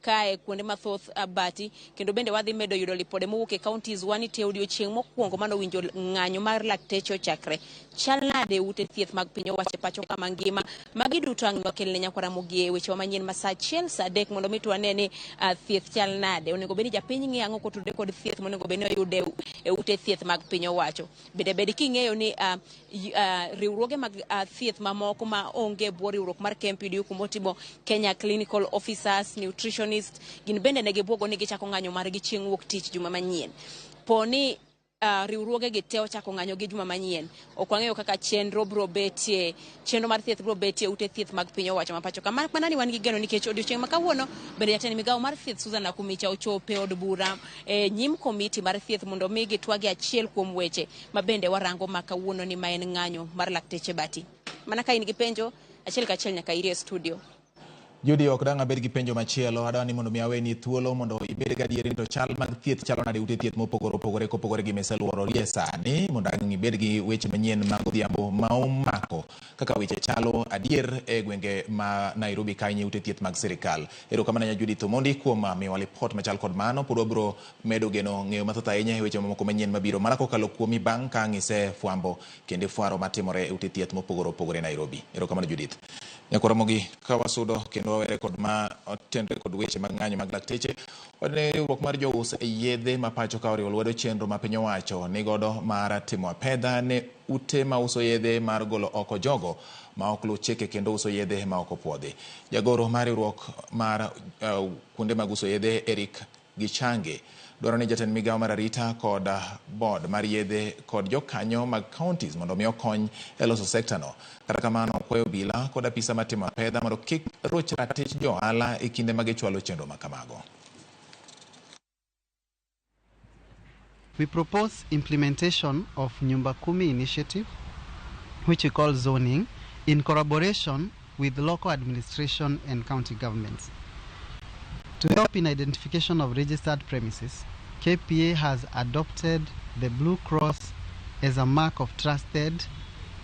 kae kuonde mathoth bati kendo bende wadhi medo yudo lipode mowuok e counties wani te odiochieng' mokwongo mano winjo ng'anyo mar lakteche ochakre. Chal nade ute thieth mag piny owacho pacho ka mangima magi duto ang' wakelne nyakwara Ramogi weche manyien ma saa achiel saa adek mondo mi twane ni thieth chal nade onego bedi japiny ng'e ang'o kotude kod thieth monego bedi oyude e ute thieth mag piny owacho. Bede king'eyo ni riwruoge mag thieth mamoko ma onge bwo riwruok mar KMPDU kumotimo Kenya Clinical Officers, Nutritionists gin bende ne gibuogo ni gichako ng'anyo margi chieng' wuok tich juma manyien. Poni riwruoge gi te ochako ng'anyo gi juma manyien ok wang'eyo kaka chenro mar thieth bro betie ute thieth mag piny owacho ma pacho kama mana ni wan gi geno nikech odiochieng' ma kawuono bende jatend migao mar thieth Susan Nakumicha ochope od bura nyim komiti mar thieth mondo mi gitwagi achiel kuom weche ma bende warango ma kawuono ni ma en ng'anyo mar lakteche bati. Mana ka in gi penjo achiel kachiel nyaka iri e studio. Judy ok dang' abed gi penjo machielo adwani mondo mi aweni thuolo mondo ibed gadieri to chal mag thieth chalo nade ute thieth mopogore opogore kopogore gi mesaluororie sani mondo ang' ibed gi weche manyien mag odhiambo ma omako kaka weche chalo adier e gwenge ma Nairobi kae ute thieth mag sirikal. Erokamano nya Judy Thomondi kuom miwa lipot machal kod mano pod wabro medo geno ng'eyo mathoth ahinya e weche mamoko manyien mabiro mana kokalo kuomi bang' ka ng'ise fwambo kendo fuaro matimore e ute thieth mopogore opogore Nairobi. Erokamano Judith. Nyakwara Ramogi ka wasudo kendo wawere kod ma otendre kod weche mag ng'anyo mag lakteche wadne riwruok mar jous e yedhe ma pacho ka oriwo lwedo chenro ma piny owacho ni godo mar timo apedha ne ute ma uso yedhe mar golo oko jogo ma ok luw chike kendo uso yedhe ma ok opuodhi. Jagoro mar riwruok mar kuonde mag uso yedhe Eric Gichange dwaro ni jatend migao mar arita kod board mar yedhe kod jokanyo mag counties mondo mi okony e loso sekta no. Kata kamano kwayo bila kod apisa matimo apedha mondo kik roch ratich johala e kinde mag chwalo chenro ma kamago. We propose implementation of Nyumba Kumi initiative, which we call zoning, in collaboration with local administration and county governments. To help in identification of registered premises, KPA has adopted the Blue Cross as a mark of trusted,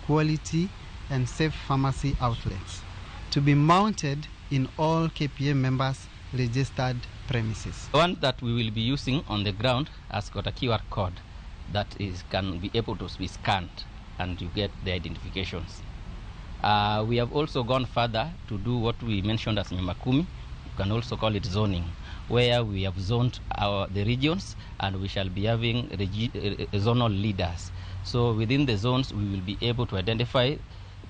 quality, and safe pharmacy outlets to be mounted in all KPA members' registered premises. The one that we will be using on the ground has got a QR code that can be able to be scanned and you get the identifications. We have also gone further to do what we mentioned as Nyumba Kumi. You can also call it zoning, where we have zoned the regions and we shall be having zonal leaders. So within the zones, we will be able to identify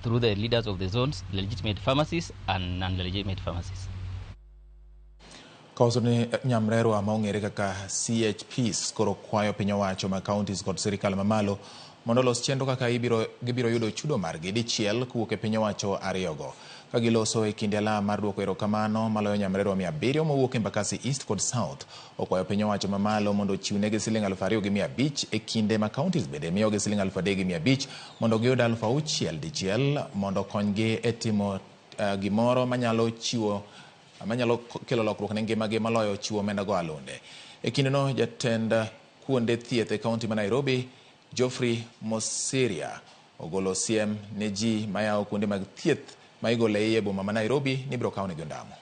through the leaders of the zones, legitimate pharmacies and non-legitimate pharmacies. Kauso ni nyamrero ama ong'ere kaka CHPs koro kwayo piny owacho ma counties kod sirikal mamalo mondo los chenro kaka gibiro yudo chudo margi dichiel kuwuok e piny owacho ariyogo. Ka giloso e kinde alam mar duoko erokamano maloyo nyamrero 700 mowuok Embakasi East kod South okwayo piny owacho mamalo mondo ochiwnegi siling 2,500 e kinde ma counties bende miyogi siling 3,500 mondo giyud 6,000 dichiel mondo konygi e timo gimoro manyalo kelo lokruok ne ngimagi maloyo chiwo omenda go alunde. E kindeno jatend kuonde thieth e kaunti ma Nairobi Geoffrey Mosiria ogolo siem ne ji mayawo kuonde mag thieth ma igole iye boma ma Nairobi ni biro kawo ne gondamo.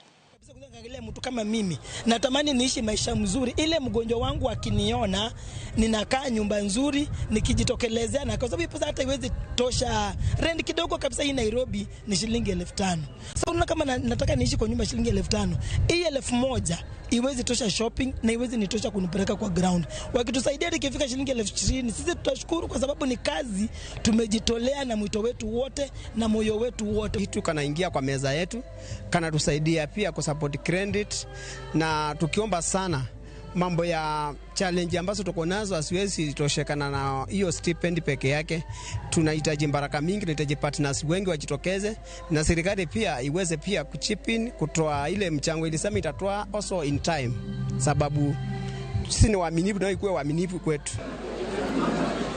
Mtu kama mimi natamani niishi maisha mzuri, ile mgonjwa wangu akiniona ninakaa nyumba nzuri nikijitokelezea, na kwa sababu pesa hata iwezi tosha rent kidogo kabisa. Hii Nairobi ni shilingi 5,000. So unaona kama nataka niishi kwa nyumba shilingi 5,000, hii 1,000 iwezi tosha shopping na iwezi nitosha kunipeleka kwa ground. Wakitusaidia ikifika shilingi 20,000, sisi tutashukuru, kwa sababu ni kazi tumejitolea na mwito wetu wote na moyo wetu wote. Kitu kanaingia kwa meza yetu, kana tusaidia pia ku support credit, na tukiomba sana mambo ya challenge ambazo tuko nazo asiwezi toshekana na hiyo stipend peke yake. Tunahitaji baraka mingi, tunahitaji partners wengi wajitokeze, na serikali pia iweze pia kuchip in, kutoa ile mchango ilisema itatoa also in time, sababu sisi ni waaminifu na ikuwe waaminifu kwetu.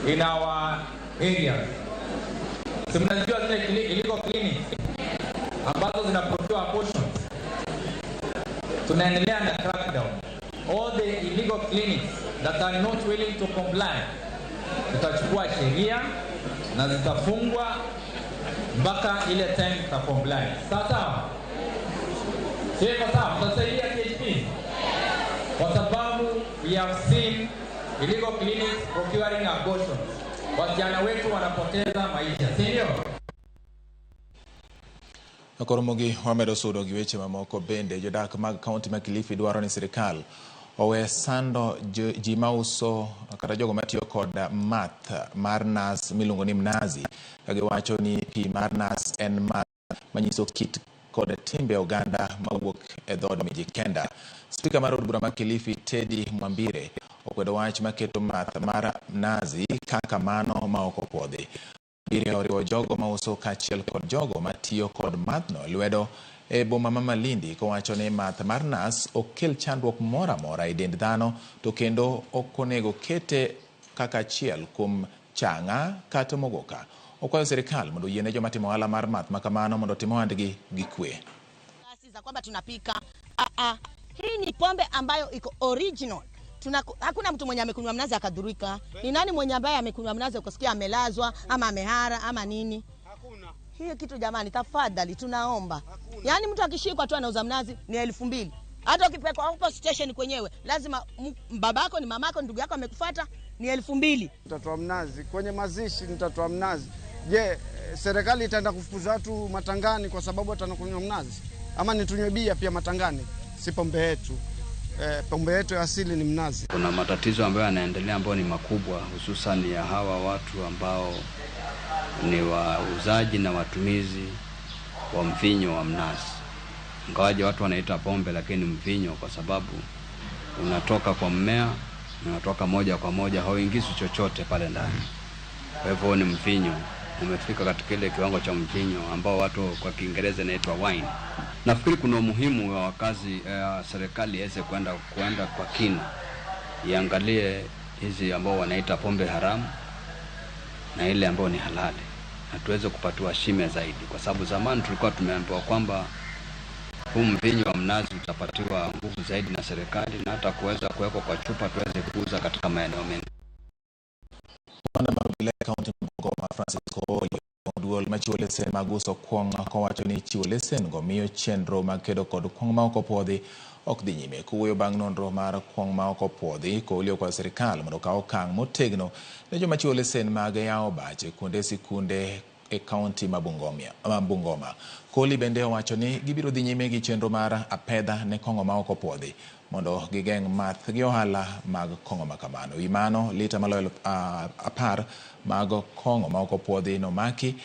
In our area, tunajua zile illegal clinics ambazo zinaprocure abortions, tunaendelea na crackdown. All the illegal clinics that are not willing to comply, tutachukua sheria na zitafungwa mpaka ile time ta comply. Sasa sio sawa, tutasaidia PHP kwa sababu we have seen illegal clinics procuring abortions. Wasichana wetu wanapoteza maisha, si ndio? Ramogi wamedo sudo gi weche mamoko bende jodak mag kaunti ma Kilifi dwaro ni sirikal owe sando ji mauso kata jogo matiyo kod math mar nas miluongo ni mnazi, kagiwacho ni pi mar nas en math manyiso kit kod timbe oganda mawuok e dhood Mijikenda. Spika mar od bura ma Kilifi Teddy Mwambire okwedo wach maketo math mar mnazi kaka mano ma ok opwodhi. Mwambire oriwo jogo mauso kaachiel kod jogo matiyo kod mathno lwedo e boma ma Malindi, kowacho ni math mar nas okel chandruok moro amora e dend dhano, to kendo ok onego kete kaka achiel kuom chang'a kata mogoka. Okwayo sirikal mondo oyiene joma timo ohala mar math ma kamano mondo timo ohandgi gi kwe. Za kwamba tunapika hii ni pombe ambayo iko original. Hakuna mtu mwenye amekunywa mnazi akadhurika. Ni nani mwenye ambaye amekunywa mnazi ukasikia amelazwa ama amehara ama nini? Hakuna. Hiyo kitu jamani, tafadhali tunaomba. Yaani mtu akishikwa tu anauza mnazi ni 2,000. Hata ukipelekwa hapo station kwenyewe lazima babako ni mamako ndugu yako amekufuata ni 2,000. Nitatoa mnazi kwenye mazishi, nitatoa mnazi. Je, serikali itaenda kufukuza watu matangani kwa sababu atanakunywa mnazi? Ama nitunywe bia pia matangani? Si pombe yetu. Pombe yetu ya asili ni mnazi. Kuna matatizo ambayo yanaendelea ambayo ni makubwa, hususan ya hawa watu ambao ni wauzaji na watumizi wa mvinyo wa mnazi. Ingawaje watu wanaita pombe lakini mvinyo, kwa sababu unatoka kwa mmea, unatoka moja kwa moja, hauingizi chochote pale ndani. Kwa hivyo ni mvinyo, umefika katika ile kiwango cha mvinyo ambao watu kwa Kiingereza inaitwa wine. Nafikiri kuna umuhimu wa wakazi serikali iweze kwenda kwa kina, iangalie hizi ambao wanaita pombe haramu na ile ambao ni halali, na tuweze kupatiwa shime zaidi, kwa sababu zamani tulikuwa tumeambiwa kwamba huu mvinyo wa mnazi utapatiwa nguvu zaidi na serikali, na hata kuweza kuwekwa kwa chupa tuweze kuuza katika maeneo mengi. Wana mabile kaunti Bungoma Francisco duol machiwole sen maguso kwonga kowacho ni chiwole sen go miyo chenro makedo kod kwong ma ok opwodhi ok dhi nyime. Kuwuoyo bang' nonro mar kwong ma ok opwodhi, Koolio kwa sirikal mondo kaw okang' motegno ne joma chiwo lesen mag yawo bache kuonde sikunde e kaunti ma Bungoma. Kooli bende owacho ni gibiro dhi nyime gi chenro mar apedha ne kong'o ma ok opwodhi mondo gigeng' math gi ohala mag kong'o ma kamano. Wi mano, lita maloyo 10 mag kong'o ma ok opwodhi nomaki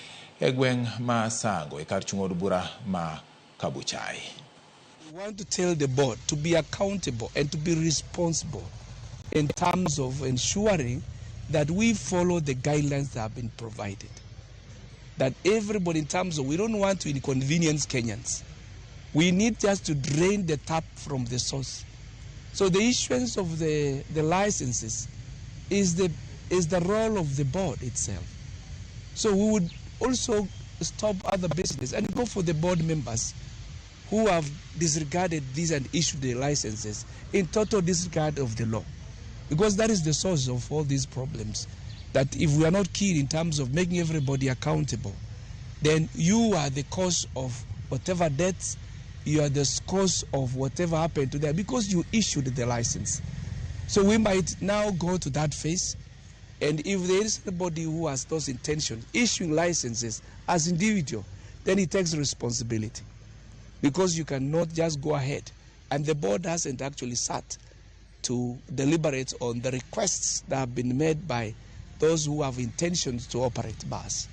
e gweng' ma Sango e kar chung' od bura ma Kabuchai. We want to tell the board to be accountable and to be responsible in terms of ensuring that we follow the guidelines that have been provided. That everybody, in terms of, we don't want to inconvenience Kenyans. We need just to drain the tap from the source. So the issuance of the licenses is the role of the board itself. So we would also stop other business and go for the board members who have disregarded these and issued the licenses in total disregard of the law. Because that is the source of all these problems. That if we are not keen in terms of making everybody accountable, then you are the cause of whatever deaths, you are the cause of whatever happened to them because you issued the license. So we might now go to that phase, and if there is anybody who has those intentions, issuing licenses as individual, then he takes responsibility. because you cannot just go ahead. And the board hasn't actually sat to deliberate on the requests that have been made by those who have intentions to operate bars.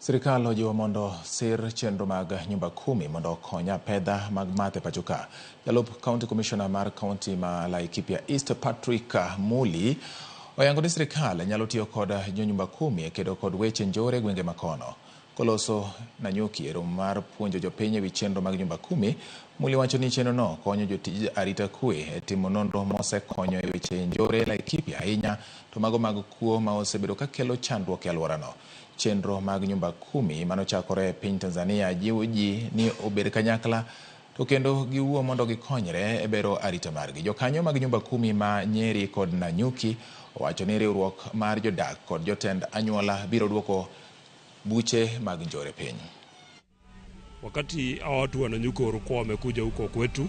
Sirikal ojiwo mondo sir chenro mag nyumba 10 mondo konya pedha mag mathe pachoka. Jalup County Commissioner mar County ma Laikipia East Patrick Muli oyango ni sirikal nyalo tiyo kod nyumba 10 e kedo kod weche njore gwenge makono. Koloso Nanyuki e romo mar puonjo jopiny ewi chenro mag nyumba 10, Muli wacho ni chenro no konyo jotij arita kwe e timo nonro mosekonyo e weche njore Laikipia ahinya to mago mag kuo ma osebedo ka kelo chandruok e alworano. Chenro mag nyumba 10 manochakore e piny Tanzania jiwo ji ni obed kanyakla to kendo giwuo mondo gikonyre e bero arita margi. Jokanyo mag nyumba 10 ma Nyeri kod Nanyuki owacho ni riwruok mar jodak kod jotend anyuola biro duoko buche mag njore piny. Wakati hawa watu wa Nanyuki walikuwa wamekuja huko kwetu,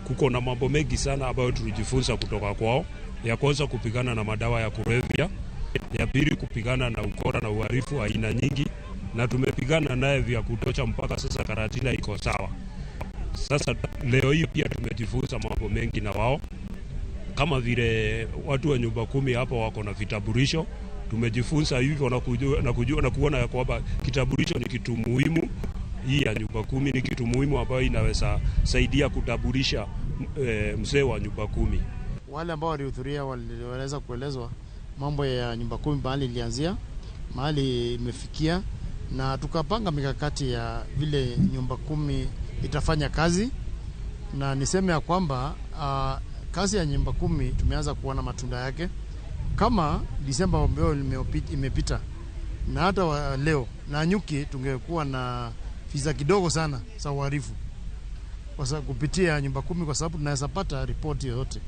kuko na mambo mengi sana ambayo tulijifunza kutoka kwao. Ya kwanza kupigana na madawa ya kulevya, ya pili kupigana na ukora na uhalifu aina nyingi, na tumepigana naye vya kutosha mpaka sasa Karatina iko sawa. Sasa leo hii pia tumejifunza mambo mengi na wao, kama vile watu wa nyumba 10 hapo wako na vitambulisho. Tumejifunza hivyo na kuona ya kwamba kitambulisho ni kitu muhimu. Hii ya nyumba 10 ni kitu muhimu ambayo inaweza saidia kutambulisha mzee wa nyumba 10. Wale ambao walihudhuria waliweza kuelezwa mambo ya nyumba 10 mahali ilianzia, mahali imefikia, na tukapanga mikakati ya vile nyumba 10 itafanya kazi. Na niseme ya kwamba kazi ya nyumba 10 tumeanza kuona matunda yake. Kama Disemba ambayo imepita na hata leo Nanyuki tungekuwa na visa kidogo sana za uhalifu kwa kupitia nyumba 10, kwa sababu tunaweza pata ripoti yoyote.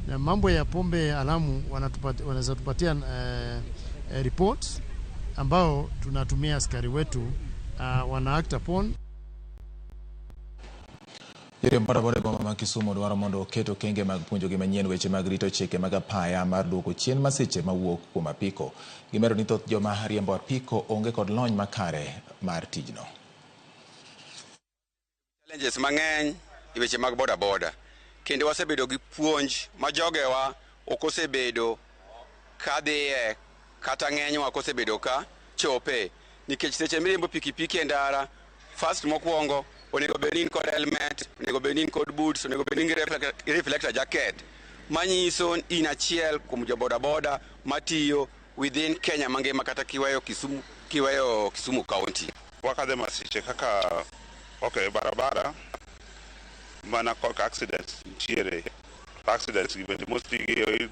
Na mambo ya pombe alamu wanaweza tupatia report ambao tunatumia askari wetu wana act upon. Yore mbadabode boma ma Kisumu dwaro mondo oketo kenge mag puonjogi manyien weche mag rito chike mag apaya mar duoko chien masiche mawuok kuom apiko. Gimero ni thoth joma riembo apiko onge kod lony makare mar tijno. Challenges mang'eny e weche mag boda boda. Kendo wasebedo gi puonj ma jogewa ok osebedo kadhiye kata ng'enywa ok osebedo ka chope, nikech seche miriembo pikipiki e ndara, first mokwongo onego bedin kod helmet, onego bedin kod boots, onego bedin gi reflector jacket manyiso in achiel kuom jo boda boda matiyo within Kenya mangima kata kiweyo Kisumu County. Wakadhe masiche kaka barabara mana kod accidents ntiere. Accidents bende mostly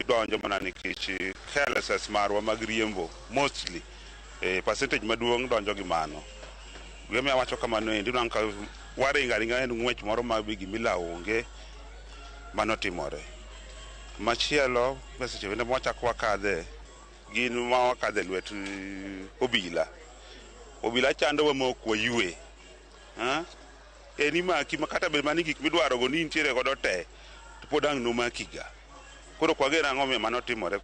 donjo mana nikech carelessness marwa mag riembo mostly. Percentage maduong' donjo gi mano. Gima wacho kamano endi nanka waringa en ng'wech moro ma bigi milawo onge manotimore. Machielo masiche bende mwachako wakadhe gin ma wakadhe lwet obila chando wa mok wayue. Eni maki makata be mani gik midwaro go ni ntiere godo te to podang' no makiga. Koro kwagera ng'ome manotimore.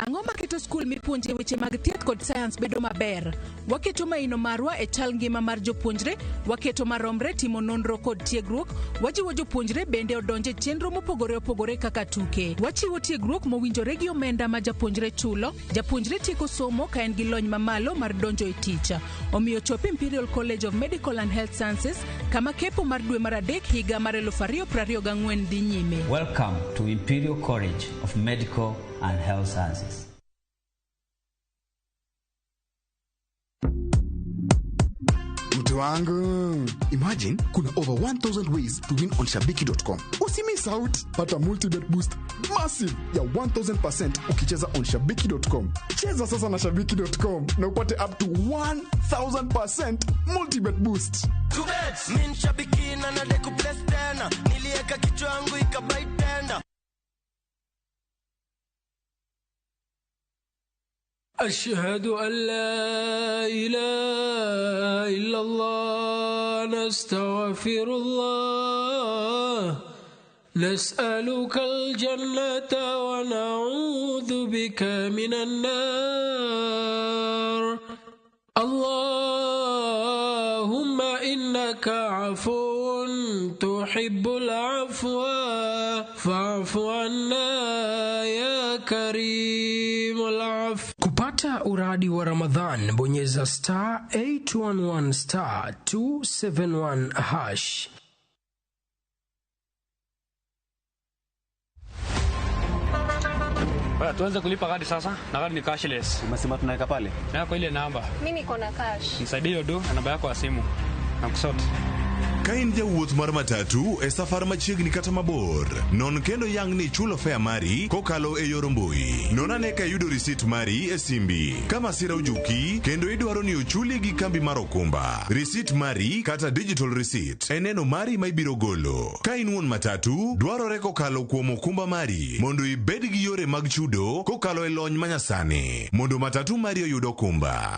Ang'o maketo skul mipuonje weche mag thieth kod science bedo maber? Waketo maino marwa e chal ngima mar jopuonjre, waketo maromre timo nonro kod tiegruok, wajiwo jopuonjre bende odonje chenro mopogore opogore kaka tuke. Wachiwo tiegruok mowinjore gi omenda ma japuonjre chulo, japuonjre tieko somo ka en gi lony mamalo mar donjo e tich. Omiyo chop Imperial College of Medical and Health Sciences kama kepo mar dwe mar adek higa mar 2024 dhi nyime. Welcome to Imperial College of Medical and Health Sciences. Mtu wangu, imagine kuna over 1000 ways to win on shabiki.com. Usimiss out. Pata multi-bet boost massive ya 1000% ukicheza on shabiki.com. Cheza sasa na shabiki.com na upate up to 1000% multi-bet boost. Tubet, min shabiki na nadeku bless tena. Nilieka kichwa yangu ikabai tena. أشهد أن لا إله إلا الله نستغفر الله نسألك الجنة ونعوذ بك من النار اللهم إنك عفو تحب العفو فاعف عنا يا كريم العفو. Kupata uradi wa Ramadhan, bonyeza star 811 star 271 hash. Tuanze kulipa kadi sasa, na kadi ni cashless. Umesema tunaweka pale? Na kwa ile namba. Mimi niko na cash. Nisaidie hiyo do na namba yako ya simu. Nakusoti. Kain jawuoth mar matatu e safar machiegni kata mabor. Non kendo yang ni chulo fare mari kokalo e yor mbui. Non ane ka yudo receipt mari e simbi. Kama sira ujuki kendo idwaro ni uchuli gi kambi mar okumba. Receipt mari kata digital receipt eneno mari ma ibiro golo. Kain wuon matatu dwarore kokalo kuom okumba mari mondo ibed gi yore mag chudo kokalo e lony manyasani mondo matatu mari oyud okumba.